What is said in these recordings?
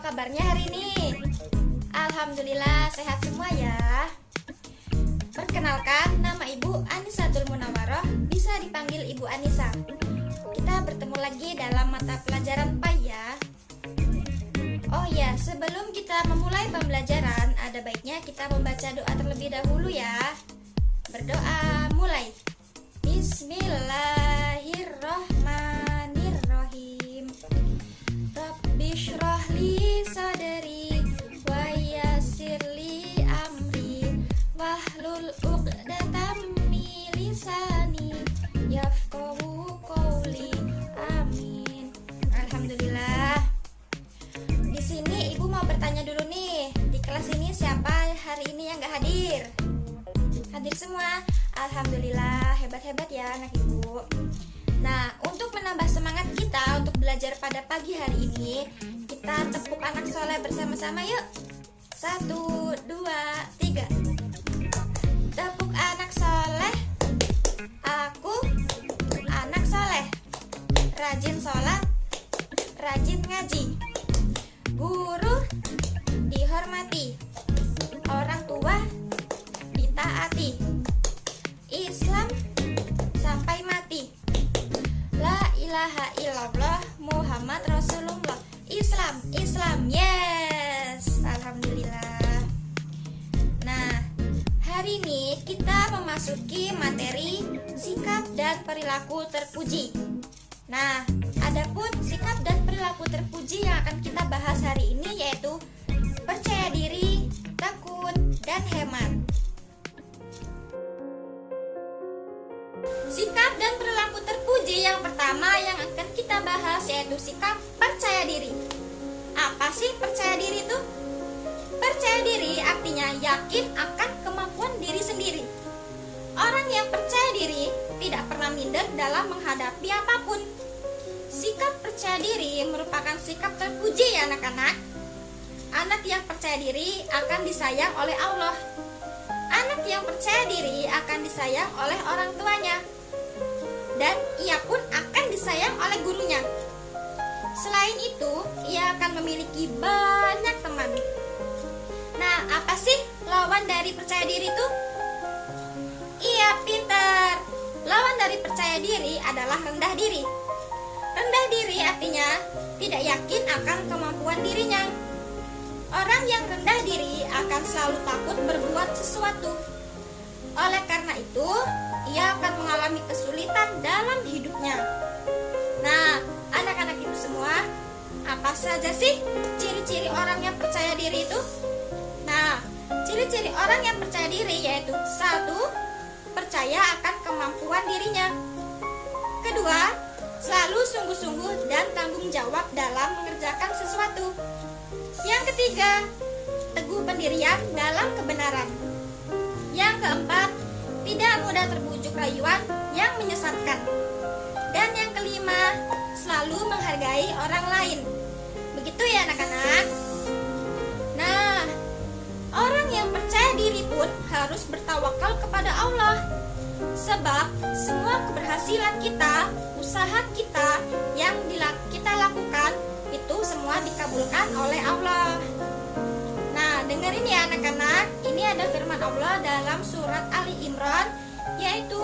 kabarnya hari ini? Alhamdulillah sehat semua ya. Perkenalkan, nama Ibu Anisatul Munawaroh, bisa dipanggil Ibu Anissa. Kita bertemu lagi dalam mata pelajaran PAI ya. Oh ya, sebelum kita memulai pembelajaran, ada baiknya kita membaca doa terlebih dahulu ya. Berdoa, mulai. Bismillahirrohmanirrohim. Rabbi shrah li sadri wa yassir li amri wahlul 'uqdatam min lisani yafqahu qawli. Amin. Alhamdulillah. Di sini Ibu mau bertanya dulu nih, di kelas ini siapa hari ini yang gak hadir? Hadir semua. Alhamdulillah, hebat-hebat ya anak Ibu. Nah, untuk menambah semangat kita untuk belajar pada pagi hari ini, kita tepuk anak soleh bersama-sama yuk. 1, 2, 3. Tepuk anak soleh. Aku anak soleh, rajin sholat, rajin ngaji, guru dihormati, orang tua ditaati, Islam sampai mati, la ilaha illallah Muhammad Rasulullah. Islam, yes. Alhamdulillah. Nah, hari ini kita memasuki materi sikap dan perilaku terpuji. Nah, adapun sikap dan perilaku terpuji yang akan kita bahas hari ini yaitu percaya diri, takut, dan hemat. Sikap dan perilaku terpuji yang pertama yang akan kita bahas yaitu sikap percaya diri. Apa sih percaya diri itu? Percaya diri artinya yakin akan kemampuan diri sendiri. Orang yang percaya diri tidak pernah minder dalam menghadapi apapun. Sikap percaya diri merupakan sikap terpuji ya anak-anak. Anak yang percaya diri akan disayang oleh Allah. Anak yang percaya diri akan disayang oleh orang tuanya. Dan ia pun akan disayang oleh gurunya. Selain itu, ia akan memiliki banyak teman. Nah, apa sih lawan dari percaya diri itu? Iya, pintar. Lawan dari percaya diri adalah rendah diri. Rendah diri artinya tidak yakin akan kemampuan dirinya. Orang yang rendah diri akan selalu takut berbuat sesuatu. Oleh karena itu, ia akan mengalami kesulitan dalam hidupnya. Nah, anak-anak ibu semua, apa saja sih ciri-ciri orang yang percaya diri itu? Nah, ciri-ciri orang yang percaya diri yaitu 1. Percaya akan kemampuan dirinya. 2. Selalu sungguh-sungguh dan tanggung jawab dalam mengerjakan sesuatu. Yang 3. Teguh pendirian dalam kebenaran. Yang 4. Tidak mudah terbujuk rayuan yang menyesatkan. Dan yang 5. Selalu menghargai orang lain. Begitu ya anak-anak. Nah, orang yang percaya diri pun harus bertawakal kepada Allah. Sebab semua keberhasilan kita, usaha kita yang kita lakukan itu semua dikabulkan oleh Allah. Nah, dengerin ya anak-anak. Ini ada firman Allah dalam surat Ali Imran yaitu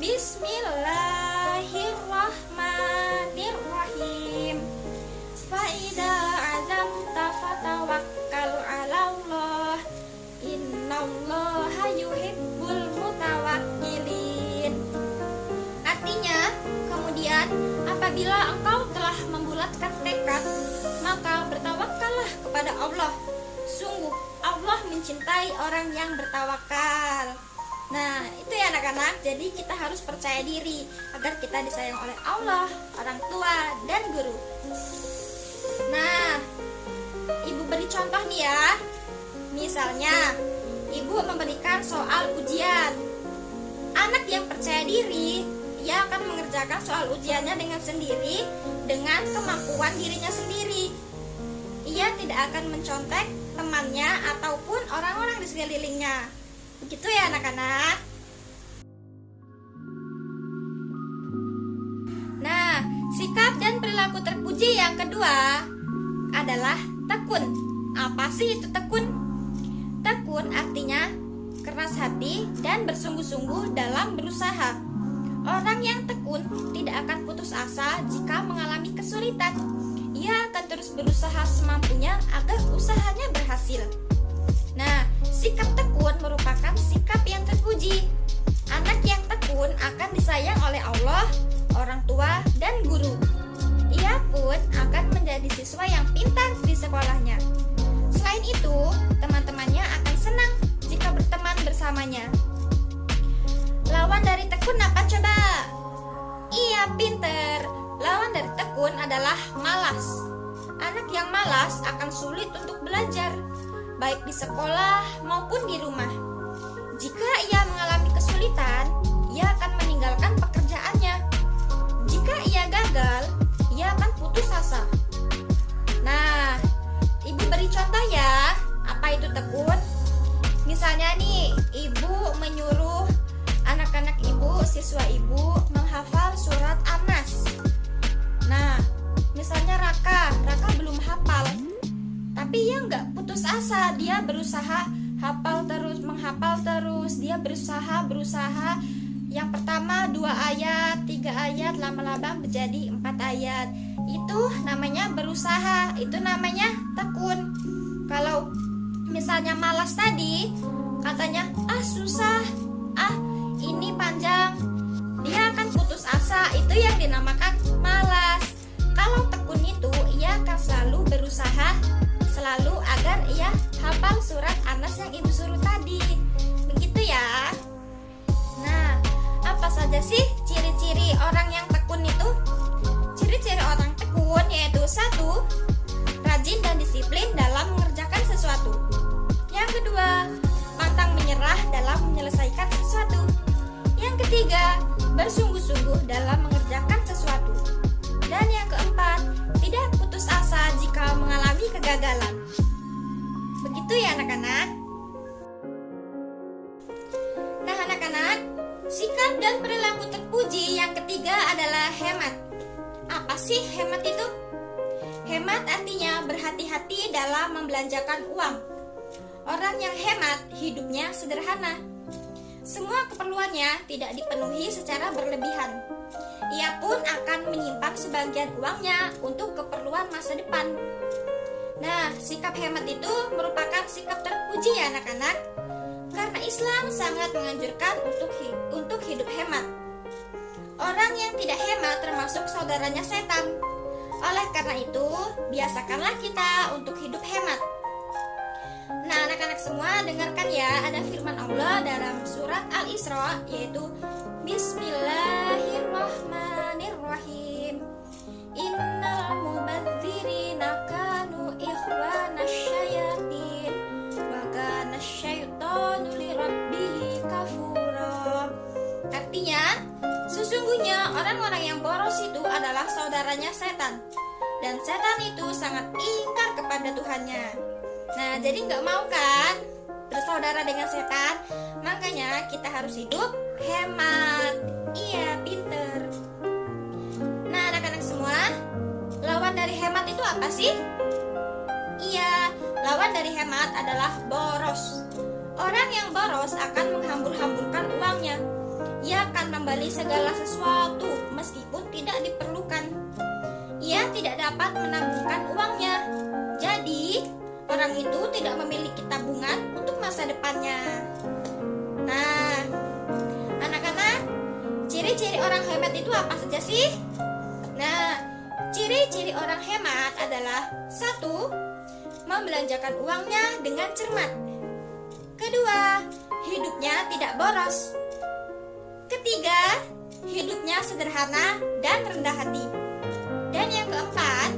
Bismillahirrahmanirrahim. Fa'idha azamta fatawakkal 'alallah. Innallaha yuhibbul mutawakkilin. Artinya, kemudian apabila engkau telah membulatkan tekad, maka bertawakallah kepada Allah. Sungguh Allah mencintai orang yang bertawakal. Nah, itu ya anak-anak. Jadi kita harus percaya diri agar kita disayang oleh Allah, orang tua, dan guru. Nah, Ibu beri contoh nih ya. Misalnya, Ibu memberikan soal ujian. Anak yang percaya diri, ia akan mengerjakan soal ujiannya dengan sendiri, dengan kemampuan dirinya sendiri. Ia tidak akan mencontek temannya ataupun orang-orang di sekelilingnya. Begitu ya anak-anak. Nah, sikap dan perilaku terpuji yang kedua adalah Tekun. Apa sih itu tekun? Tekun artinya keras hati dan bersungguh-sungguh dalam berusaha. Orang yang tekun tidak akan putus asa jika mengalami kesulitan. Ia akan terus berusaha semampunya agar usahanya berhasil. Nah, sikap tekun merupakan sikap yang terpuji. Anak yang tekun akan disayang oleh Allah, orang tua, dan guru. Ia pun akan menjadi siswa yang pintar di sekolahnya. Selain itu, teman-temannya akan senang jika berteman bersamanya. Lawan dari tekun apa coba? Iya, pinter. Lawan dari tekun adalah malas. Anak yang malas akan sulit untuk belajar, baik di sekolah maupun di rumah. Jika ia mengalami kesulitan, ia akan meninggalkan pekerjaannya. Jika ia gagal, ia akan putus asa. Nah, ibu beri contoh ya, apa itu tekun? Misalnya nih, ibu menyuruh anak-anak ibu, siswa ibu menghafal surat An-Nas. Nah, misalnya Raka belum hafal, tapi ia nggak putus asa, dia berusaha menghafal terus, dia berusaha. Yang pertama 2 ayat, 3 ayat, lama-lama menjadi 4 ayat. Itu namanya berusaha, itu namanya tekun. Kalau misalnya malas tadi, katanya susah, ini panjang, dia akan putus asa, itu yang dinamakan malas. Kalau tekun itu, ia akan selalu berusaha, selalu agar ia hafal surat An-Nas yang ibu suruh tadi. Begitu ya. Nah, apa saja sih ciri-ciri orang yang tekun itu? Ciri-ciri orang tekun yaitu 1. Rajin dan disiplin dalam mengerjakan sesuatu. Yang kedua, pantang menyerah dalam menyelesaikan sesuatu. Yang ketiga, bersungguh-sungguh dalam mengerjakan sesuatu. Dan yang keempat, tidak putus asa jika mengalami kegagalan. Begitu ya anak-anak. Nah anak-anak, sikap dan perilaku terpuji yang ketiga adalah hemat. Apa sih hemat itu? Hemat artinya berhati-hati dalam membelanjakan uang. Orang yang hemat hidupnya sederhana. Semua keperluannya tidak dipenuhi secara berlebihan. Ia pun akan menyimpan sebagian uangnya untuk keperluan masa depan. Nah, sikap hemat itu merupakan sikap terpuji ya anak-anak. Karena Islam sangat menganjurkan untuk hidup hemat. Orang yang tidak hemat termasuk saudaranya setan. Oleh karena itu, biasakanlah kita untuk hidup hemat. Nah, anak-anak semua dengarkan ya, ada firman Allah dalam surat Al-Isra yaitu Bismillahirrahmanirrahim. Innal mubadzirina kanu ikhwanas syayatin wa kana syaitanu lirabbih kafura. Artinya, sesungguhnya orang-orang yang boros itu adalah saudaranya setan, dan setan itu sangat ingkar kepada Tuhannya. Nah, jadi nggak mau kan bersaudara dengan setan? Makanya kita harus hidup hemat. Iya, pinter. Nah, anak-anak semua, lawan dari hemat itu apa sih? Iya, lawan dari hemat adalah boros. Orang yang boros akan menghambur-hamburkan uangnya. Ia akan membeli segala sesuatu meskipun tidak diperlukan. Ia tidak dapat menabungkan uangnya. Jadi, orang itu tidak memiliki tabungan untuk masa depannya. Nah, anak-anak, ciri-ciri orang hemat itu apa saja sih? Nah, ciri-ciri orang hemat adalah 1. Membelanjakan uangnya dengan cermat. Kedua, hidupnya tidak boros. Ketiga, hidupnya sederhana dan rendah hati. Dan yang keempat,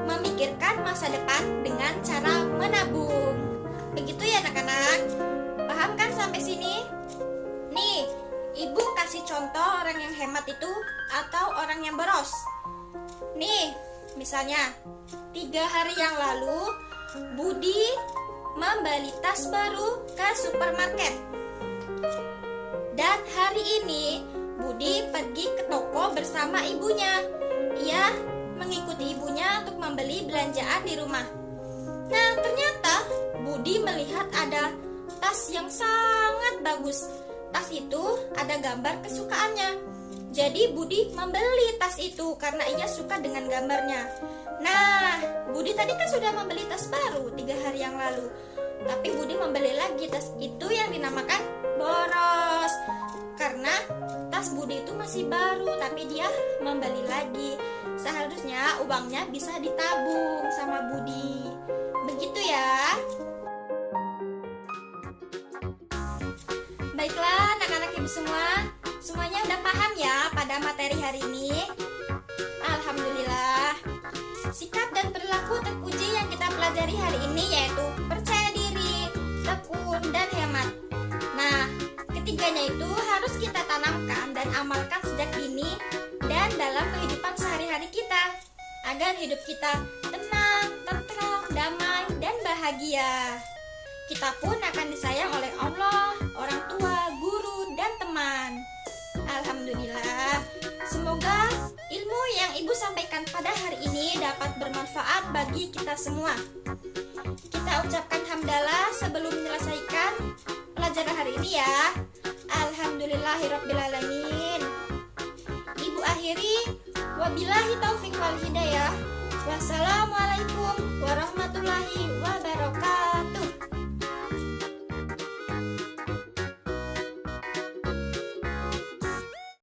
memikirkan masa depan dengan cara menabung. Begitu ya anak-anak. Paham kan sampai sini? Nih, ibu kasih contoh orang yang hemat itu atau orang yang boros. Nih, misalnya 3 hari yang lalu Budi membeli tas baru ke supermarket. Dan hari ini Budi pergi ke toko bersama ibunya. Ia mengikuti ibunya untuk membeli belanjaan di rumah. Budi melihat ada tas yang sangat bagus. Tas itu ada gambar kesukaannya. Jadi Budi membeli tas itu karena ia suka dengan gambarnya. Nah, Budi tadi kan sudah membeli tas baru 3 hari yang lalu. Tapi Budi membeli lagi tas itu yang dinamakan boros. Karena tas Budi itu masih baru, tapi dia membeli lagi. Seharusnya uangnya bisa ditabung sama Budi. Begitu ya. Baiklah anak-anak ibu semua, semuanya udah paham ya pada materi hari ini? Alhamdulillah. Sikap dan perilaku terpuji yang kita pelajari hari ini yaitu percaya diri, tekun, dan hemat. Nah, ketiganya itu harus kita tanamkan dan amalkan sejak dini dan dalam kehidupan sehari-hari kita agar hidup kita tenang, tentram, damai, dan bahagia. Kita pun akan disayang oleh Allah, orang tua, guru, dan teman. Alhamdulillah. Semoga ilmu yang Ibu sampaikan pada hari ini dapat bermanfaat bagi kita semua. Kita ucapkan hamdalah sebelum menyelesaikan pelajaran hari ini ya. Alhamdulillahirrabbilalamin. Ibu akhiri, wabillahi taufiq wal hidayah. Wassalamualaikum warahmatullahi